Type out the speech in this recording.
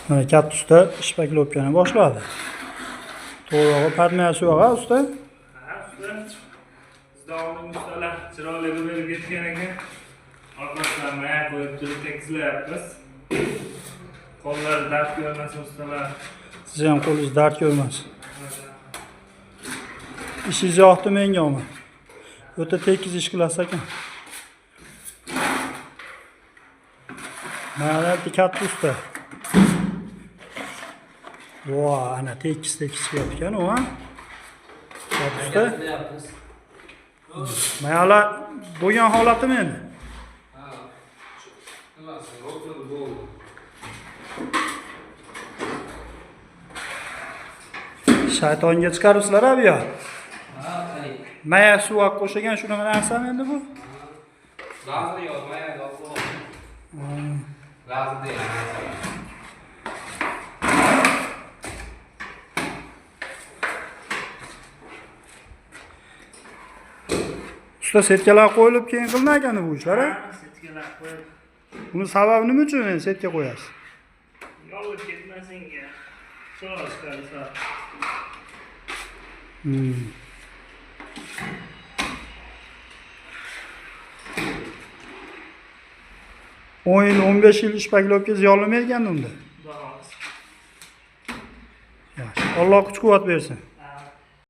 Mana katta usta ishpaklovkani boshladi. To'g'ri, padmayasi yo'q usta. Ha, usta. Bizda oldin ustalar chiroyli berib ketgan ekan. Orqasidan maya qo'yib turib tekizlayapmiz. Qo'llar dard ko'rmasin ustalar. Siz ham qo'lingiz dard ko'rmasin. Ishingiz yoqdi menga ham. O'ta tekis ish qilasiz ekan. Mana katta usta. Voy, ana tekis qilyapti-kan u, ha? Katta usta. Mana bo'lgan holatimi endi? Shaytonga chiqaribsizlar bu yo. Maya suv qo'shagan shunaqa narsami endi bu? Lazım yo'q, maya yo'q. Lazım değil. Usta setkalar qo'yilib keyin qilinadi ekan bu ishlar, ha? Setkalar qo'yib. Buni sababi nima uchun endi setka qo'yasiz? Yolib ketmasinga. Chiroyli chiqarsa. On yil, 15 yil ishpaklovka ziyonlamaydi ekan unda. Xudo xohlasa. Yaxshi. Alloh kuch-quvvat bersin.